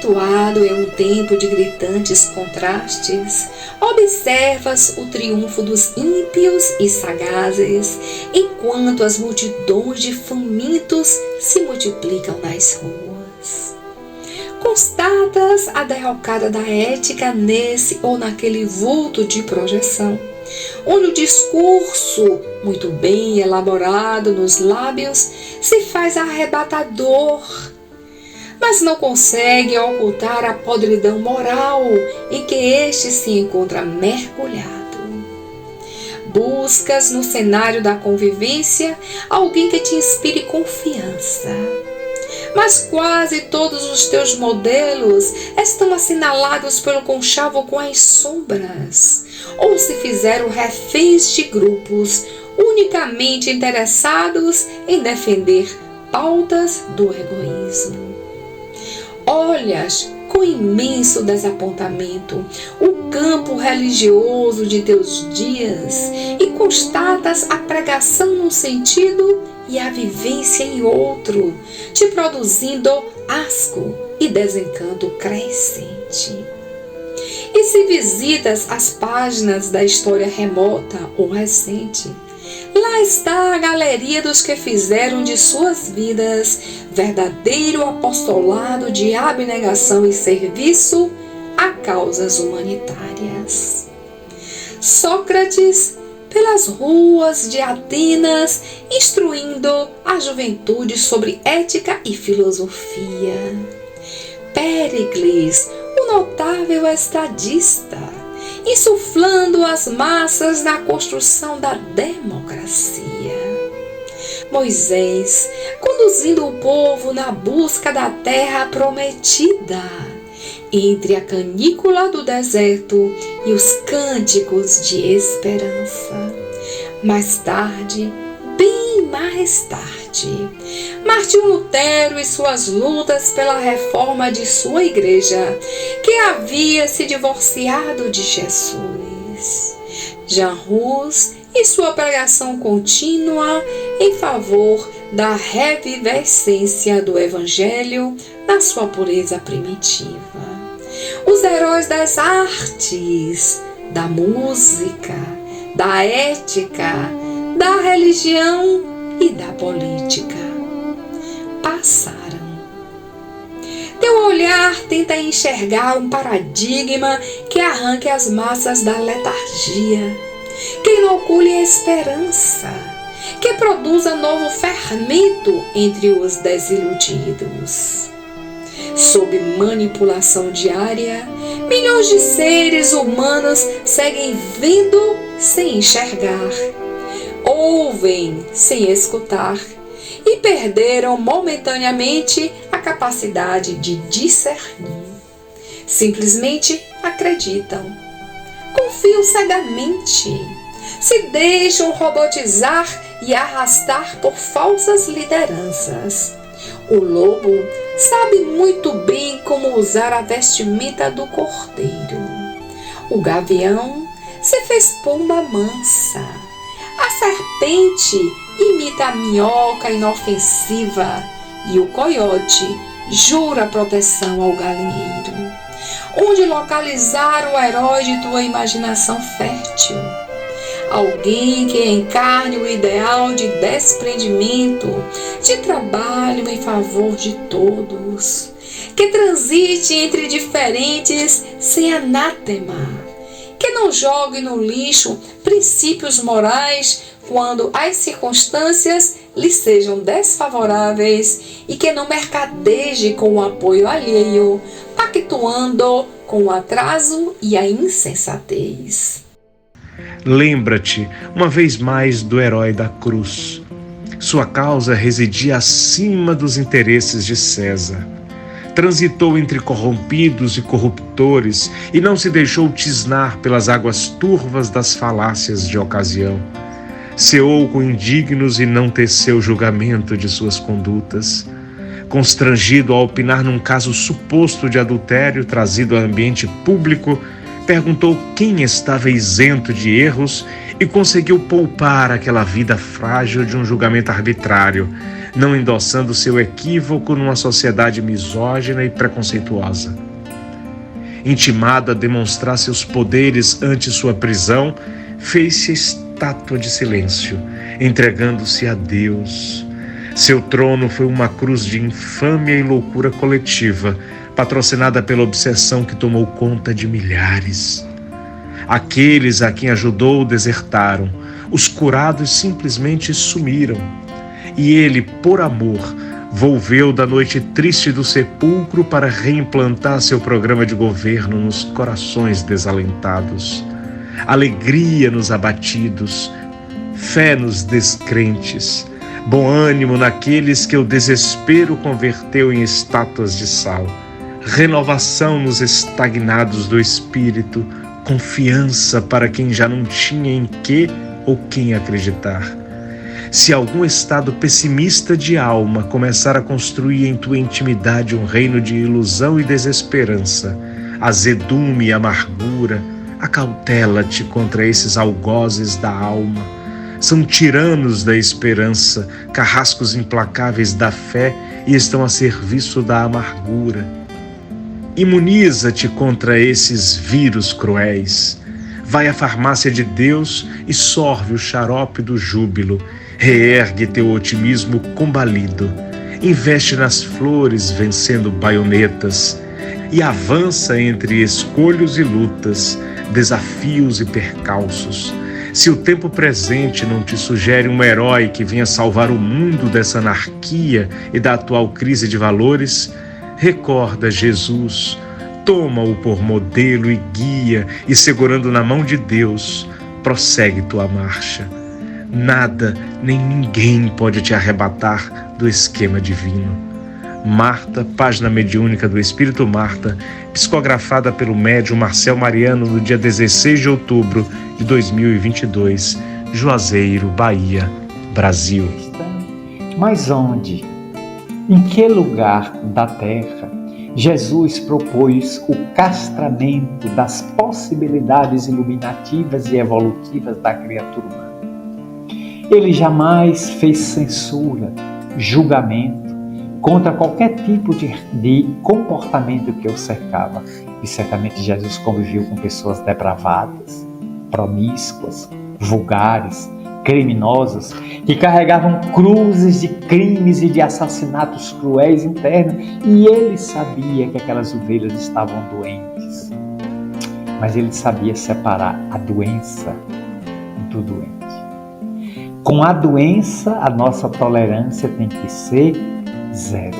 Situado em um tempo de gritantes contrastes, observas o triunfo dos ímpios e sagazes, enquanto as multidões de famintos se multiplicam nas ruas. Constatas a derrocada da ética nesse ou naquele vulto de projeção, onde o discurso, muito bem elaborado nos lábios, se faz arrebatador, mas não consegue ocultar a podridão moral em que este se encontra mergulhado. Buscas no cenário da convivência alguém que te inspire confiança, mas quase todos os teus modelos estão assinalados pelo conchavo com as sombras, ou se fizeram reféns de grupos unicamente interessados em defender pautas do egoísmo. Olhas com imenso desapontamento o campo religioso de teus dias e constatas a pregação num sentido e a vivência em outro, te produzindo asco e desencanto crescente. E se visitas as páginas da história remota ou recente, lá está a galeria dos que fizeram de suas vidas verdadeiro apostolado de abnegação e serviço a causas humanitárias. Sócrates, pelas ruas de Atenas, instruindo a juventude sobre ética e filosofia. Péricles, o notável estadista, insuflando as massas na construção da democracia. Moisés, conduzindo o povo na busca da terra prometida, entre a canícula do deserto e os cânticos de esperança. Mais tarde, bem mais tarde, Martinho Lutero e suas lutas pela reforma de sua igreja, que havia se divorciado de Jesus. Jean Hus e sua pregação contínua em favor da revivescência do Evangelho na sua pureza primitiva. Os heróis das artes, da música, da ética, da religião e da política passaram. Teu olhar tenta enxergar um paradigma que arranque as massas da letargia, que inocule a esperança, que produza novo fermento entre os desiludidos. Sob manipulação diária, milhões de seres humanos seguem vendo sem enxergar, ouvem sem escutar e perderam momentaneamente a capacidade de discernir. Simplesmente acreditam, confiam cegamente, se deixam robotizar e arrastar por falsas lideranças. O lobo sabe muito bem como usar a vestimenta do cordeiro. O gavião se fez pomba mansa. A serpente imita a minhoca inofensiva e o coiote jura proteção ao galinheiro. Onde localizar o herói de tua imaginação fértil? Alguém que encarne o ideal de desprendimento, de trabalho em favor de todos, que transite entre diferentes sem anátema, que não jogue no lixo princípios morais quando as circunstâncias lhe sejam desfavoráveis e que não mercadeje com o apoio alheio, pactuando com o atraso e a insensatez. Lembra-te, uma vez mais, do herói da cruz. Sua causa residia acima dos interesses de César. Transitou entre corrompidos e corruptores e não se deixou tisnar pelas águas turvas das falácias de ocasião. Ceou com indignos e não teceu julgamento de suas condutas. Constrangido a opinar num caso suposto de adultério trazido ao ambiente público, perguntou quem estava isento de erros e conseguiu poupar aquela vida frágil de um julgamento arbitrário, não endossando seu equívoco numa sociedade misógina e preconceituosa. Intimado a demonstrar seus poderes ante sua prisão, fez-se estátua de silêncio, entregando-se a Deus. Seu trono foi uma cruz de infâmia e loucura coletiva, patrocinada pela obsessão que tomou conta de milhares. Aqueles a quem ajudou desertaram, os curados simplesmente sumiram. E ele, por amor, volveu da noite triste do sepulcro para reimplantar seu programa de governo nos corações desalentados. Alegria nos abatidos, fé nos descrentes, bom ânimo naqueles que o desespero converteu em estátuas de sal, renovação nos estagnados do espírito, confiança para quem já não tinha em que ou quem acreditar. Se algum estado pessimista de alma começar a construir em tua intimidade um reino de ilusão e desesperança, azedume e amargura, acautela-te contra esses algozes da alma. São tiranos da esperança, carrascos implacáveis da fé e estão a serviço da amargura. Imuniza-te contra esses vírus cruéis. Vai à farmácia de Deus e sorve o xarope do júbilo. Reergue teu otimismo combalido. Investe nas flores, vencendo baionetas. E avança entre escolhos e lutas, desafios e percalços. Se o tempo presente não te sugere um herói que venha salvar o mundo dessa anarquia e da atual crise de valores, recorda Jesus, toma-o por modelo e guia, e segurando na mão de Deus, prossegue tua marcha. Nada nem ninguém pode te arrebatar do esquema divino. Marta, página mediúnica do Espírito Marta, psicografada pelo médium Marcel Mariano no dia 16 de outubro de 2022, Juazeiro, Bahia, Brasil. Mas onde? Em que lugar da terra Jesus propôs o castramento das possibilidades iluminativas e evolutivas da criatura humana? Ele jamais fez censura, julgamento contra qualquer tipo de comportamento que o cercava. E certamente Jesus conviveu com pessoas depravadas, promíscuas, vulgares, criminosas, que carregavam cruzes de crimes e de assassinatos cruéis internos, e ele sabia que aquelas ovelhas estavam doentes. Mas ele sabia separar a doença do doente. Com a doença, a nossa tolerância tem que ser zero.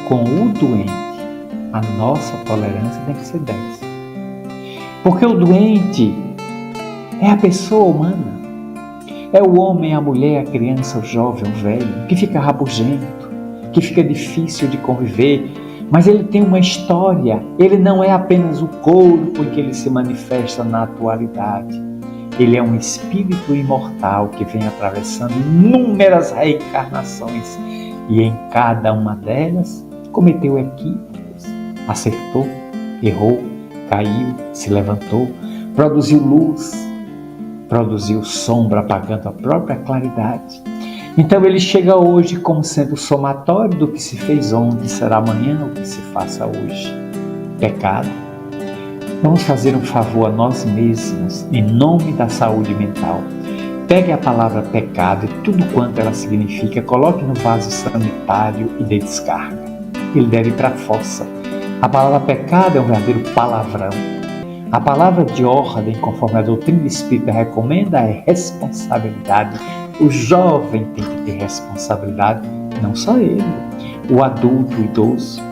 Com o doente, a nossa tolerância tem que ser 10. Porque o doente é a pessoa humana. É o homem, a mulher, a criança, o jovem, o velho, que fica rabugento, que fica difícil de conviver, mas ele tem uma história. Ele não é apenas o corpo em que ele se manifesta na atualidade. Ele é um espírito imortal que vem atravessando inúmeras reencarnações e em cada uma delas cometeu equívocos, acertou, errou, caiu, se levantou, produziu luz, produziu sombra apagando a própria claridade. Então ele chega hoje como sendo o somatório do que se fez ontem, será amanhã o que se faça hoje. Pecado. Vamos fazer um favor a nós mesmos, em nome da saúde mental. Pegue a palavra pecado e tudo quanto ela significa, coloque no vaso sanitário e dê descarga. Ele deve ir para a fossa. A palavra pecado é um verdadeiro palavrão. A palavra de ordem, conforme a doutrina espírita recomenda, é responsabilidade. O jovem tem que ter responsabilidade, não só ele, o adulto, o idoso.